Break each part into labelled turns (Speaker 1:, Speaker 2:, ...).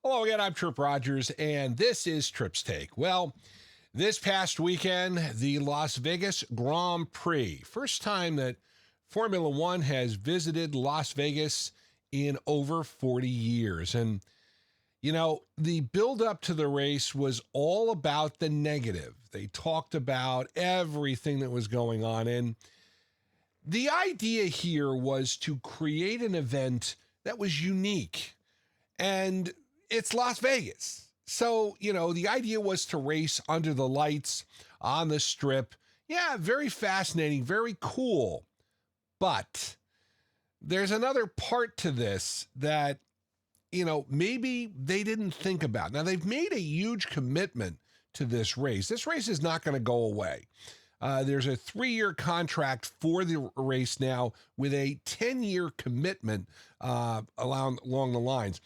Speaker 1: Hello again, I'm Tripp Rogers, and this is Tripp's Take. Well, this past weekend, the Las Vegas Grand Prix. First time that Formula One has visited Las Vegas in over 40 years. And, you know, the build-up to the race was all about the negative. They talked about everything that was going on. And the idea here was to create an event that was unique. And it's Las Vegas. So, you know, the idea was to race under the lights on the Strip. Yeah, very fascinating, very cool. But there's another part to this that, you know, maybe they didn't think about. Now, they've made a huge commitment to this race. This race is not going to go away. There's a 3-year contract for the race now with a 10-year commitment along the lines.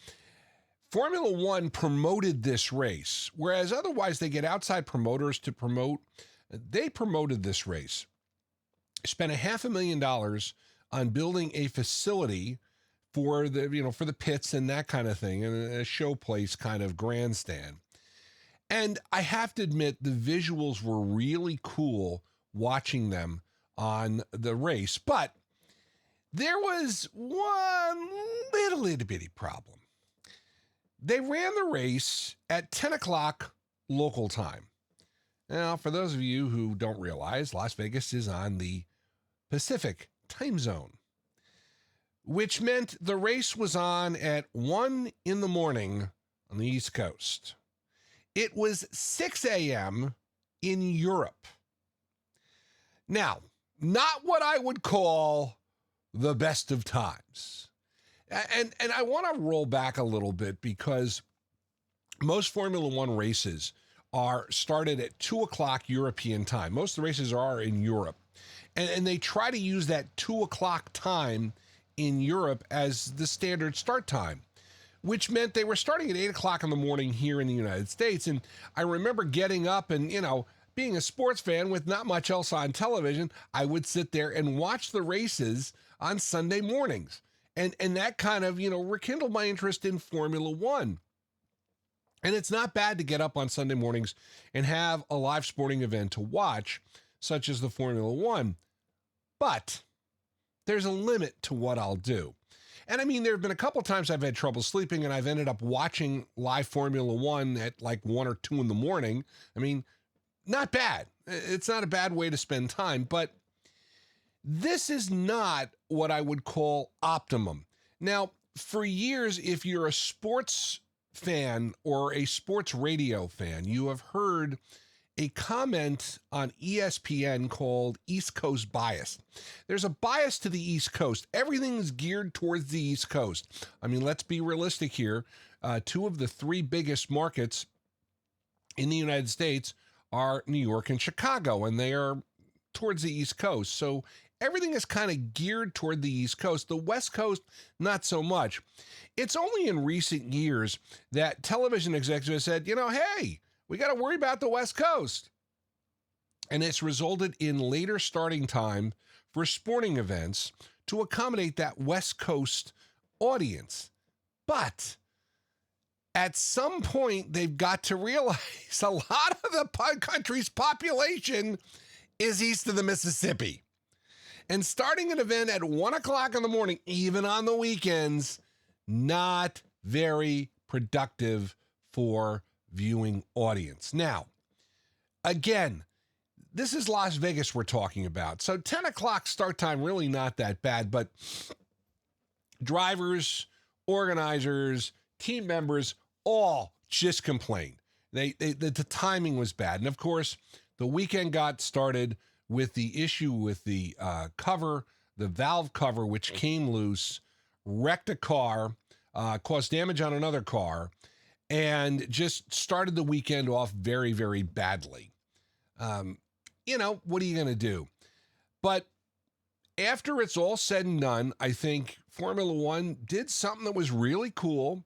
Speaker 1: Formula One promoted this race, whereas otherwise they get outside promoters to promote. They promoted this race, spent $500,000 on building a facility for the pits and that kind of thing, and a showplace kind of grandstand. And I have to admit, the visuals were really cool watching them on the race, but there was one little itty bitty problem. They ran the race at 10 o'clock local time. Now, for those of you who don't realize, Las Vegas is on the Pacific time zone, which meant the race was on at 1 in the morning on the East Coast. It was 6 a.m. in Europe. Now, not what I would call the best of times. And I want to roll back a little bit because most Formula One races are started at 2 o'clock European time. Most of the races are in Europe. And they try to use that 2 o'clock time in Europe as the standard start time, which meant they were starting at 8 o'clock in the morning here in the United States. And I remember getting up and, being a sports fan with not much else on television, I would sit there and watch the races on Sunday mornings. And that kind of, rekindled my interest in Formula One. And it's not bad to get up on Sunday mornings and have a live sporting event to watch, such as the Formula One. But there's a limit to what I'll do. And I mean, there have been a couple times I've had trouble sleeping and I've ended up watching live Formula One at like 1 or 2 in the morning. I mean, not bad. It's not a bad way to spend time, but this is not what I would call optimum. Now, for years, if you're a sports fan or a sports radio fan, you have heard a comment on ESPN called East Coast bias. There's a bias to the East Coast. Everything's geared towards the East Coast. I mean, let's be realistic here. 2 of the 3 biggest markets in the United States are New York and Chicago, and they are towards the East Coast. So everything is kind of geared toward the East Coast. The West Coast, not so much. It's only in recent years that television executives said, hey, we got to worry about the West Coast. And it's resulted in later starting time for sporting events to accommodate that West Coast audience. But at some point, they've got to realize a lot of the country's population is east of the Mississippi. And starting an event at 1 o'clock in the morning, even on the weekends, not very productive for viewing audience. Now, again, this is Las Vegas we're talking about. So 10 o'clock start time, really not that bad, but drivers, organizers, team members, all just complained. The timing was bad. And of course, the weekend got started with the issue with the cover, the valve cover, which came loose, wrecked a car, caused damage on another car, and just started the weekend off very, very badly. What are you going to do? But after it's all said and done, I think Formula One did something that was really cool,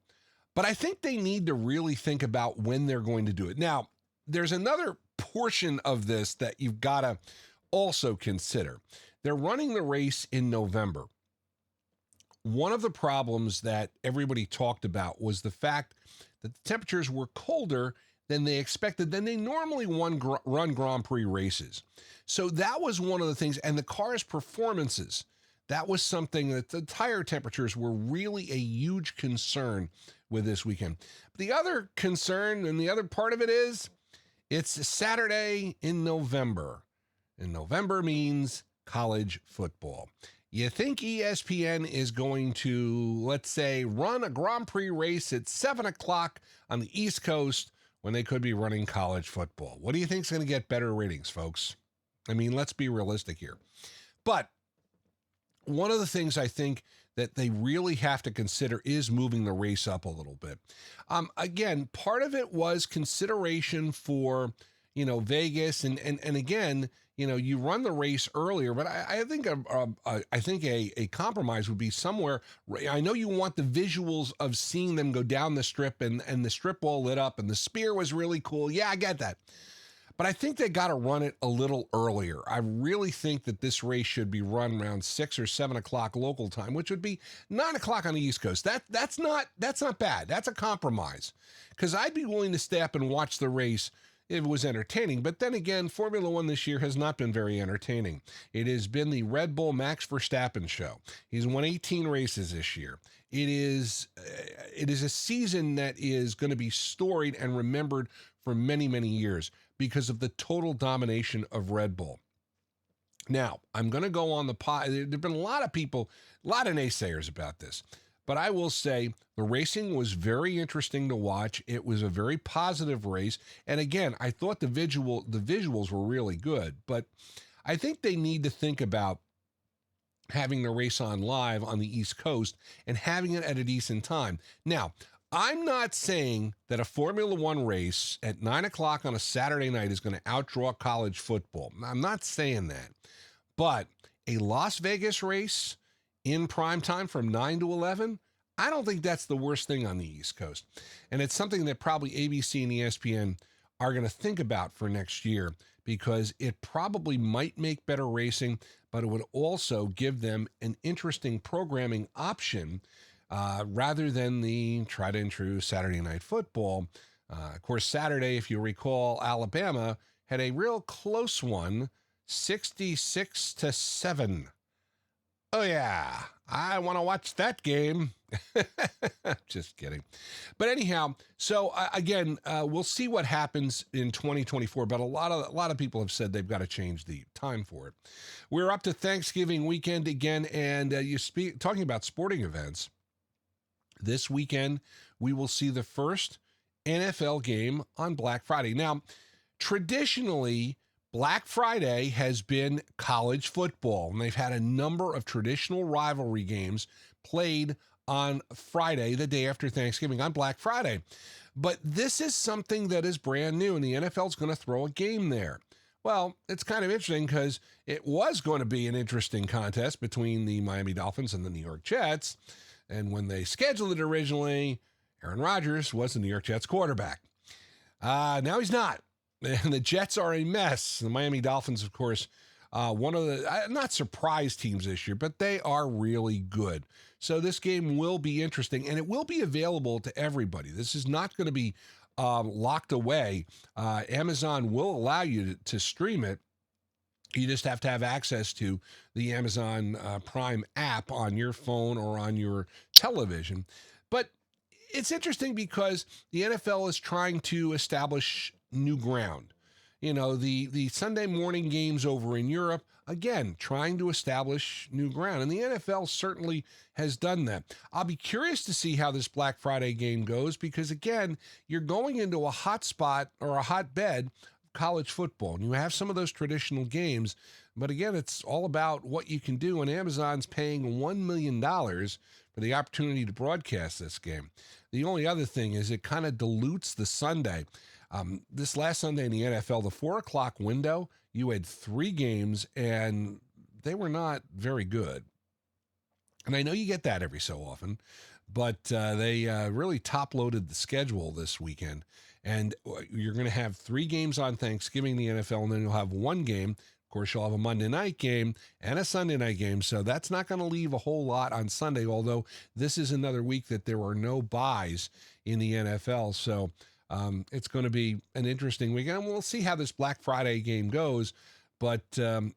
Speaker 1: but I think they need to really think about when they're going to do it. Now, there's another portion of this that you've got to also consider. They're running the race in November. one of the problems that everybody talked about was the fact that the temperatures were colder than they expected, than they normally run Grand Prix races. So that was one of the things, and the car's performances, that was something that the tire temperatures were really a huge concern with this weekend. The other concern and the other part of it is it's Saturday in November, and November means college football. You think ESPN is going to, let's say, run a Grand Prix race at 7 o'clock on the East Coast when they could be running college football? What do you think is going to get better ratings, folks? I mean, let's be realistic here. But one of the things I think that they really have to consider is moving the race up a little bit. Again, part of it was consideration for, Vegas. And again, you run the race earlier, but I think a compromise would be somewhere. I know you want the visuals of seeing them go down the strip and the strip all lit up and the spear was really cool. Yeah, I get that. But I think they got to run it a little earlier. I really think that this race should be run around 6 or 7 o'clock local time, which would be 9 o'clock on the East Coast. That's not bad. That's a compromise, because I'd be willing to stay up and watch the race if it was entertaining. But then again, Formula One this year has not been very entertaining. It has been the Red Bull Max Verstappen show. He's won 18 races this year. It is a season that is going to be storied and remembered for many, many years because of the total domination of Red Bull. Now, I'm going to go on the pod. There have been a lot of people, a lot of naysayers about this, but I will say the racing was very interesting to watch. It was a very positive race. And again, I thought the visuals were really good, but I think they need to think about having the race on live on the East Coast and having it at a decent time. Now, I'm not saying that a Formula One race at 9 o'clock on a Saturday night is going to outdraw college football. I'm not saying that. But a Las Vegas race in prime time from 9 to 11, I don't think that's the worst thing on the East Coast. And it's something that probably ABC and ESPN are going to think about for next year, because it probably might make better racing, but it would also give them an interesting programming option rather than the tried and true Saturday night football. Of course, Saturday, if you recall, Alabama had a real close one, 66-7. Oh, yeah, I want to watch that game. Just kidding. But anyhow, so again, we'll see what happens in 2024. But a lot of people have said they've got to change the time for it. We're up to Thanksgiving weekend again, and talking about sporting events. This weekend, we will see the first NFL game on Black Friday. Now, traditionally, Black Friday has been college football, and they've had a number of traditional rivalry games played on Friday, the day after Thanksgiving, on Black Friday. But this is something that is brand new, and the NFL is going to throw a game there. Well, it's kind of interesting because it was going to be an interesting contest between the Miami Dolphins and the New York Jets. And when they scheduled it originally, Aaron Rodgers was the New York Jets quarterback. Now he's not. And the Jets are a mess. The Miami Dolphins, of course, one of the not surprise teams this year, but they are really good. So this game will be interesting, and it will be available to everybody. This is not going to be locked away. Amazon will allow you to stream it. You just have to have access to the Amazon Prime app on your phone or on your television. But it's interesting because the NFL is trying to establish new ground. The Sunday morning games over in Europe, again, trying to establish new ground. And the NFL certainly has done that. I'll be curious to see how this Black Friday game goes because, again, you're going into a hot spot or a hotbed college football, and you have some of those traditional games, but again, it's all about what you can do, and Amazon's paying $1 million for the opportunity to broadcast this game. The only other thing is it kind of dilutes the Sunday. This last Sunday in the NFL, the 4 o'clock window, you had 3 games, and they were not very good. And I know you get that every so often, but they really top-loaded the schedule this weekend. And you're going to have 3 games on Thanksgiving in the NFL, and then you'll have 1 game, of course, you'll have a Monday night game and a Sunday night game, so that's not going to leave a whole lot on Sunday, although this is another week that there are no byes in the NFL, so it's going to be an interesting weekend. We'll see how this Black Friday game goes, but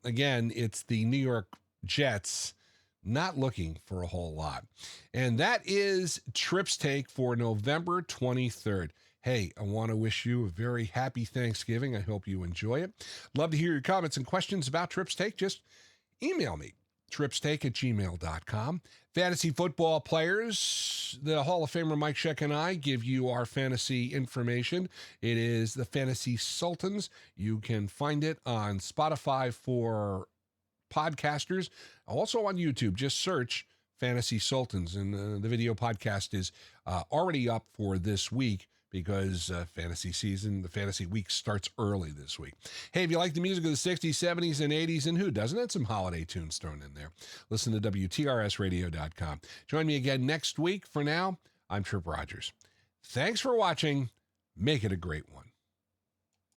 Speaker 1: again, it's the New York Jets not looking for a whole lot. And that is Tripp's Take for November 23rd. Hey, I want to wish you a very happy Thanksgiving. I hope you enjoy it. Love to hear your comments and questions about Tripp's Take. Just email me, trippstake@gmail.com. Fantasy football players, the Hall of Famer Mike Scheck and I give you our fantasy information. It is the Fantasy Sultans. You can find it on Spotify for podcasters, also on YouTube. Just search Fantasy Sultans, and the video podcast is already up for this week, because fantasy season, the fantasy week, starts early this week. Hey, if you like the music of the 60s, 70s, and 80s, and who doesn't, and some holiday tunes thrown in there, listen to WTRSradio.com. Join me again next week. For now, I'm Tripp Rogers. Thanks for watching. Make it a great one.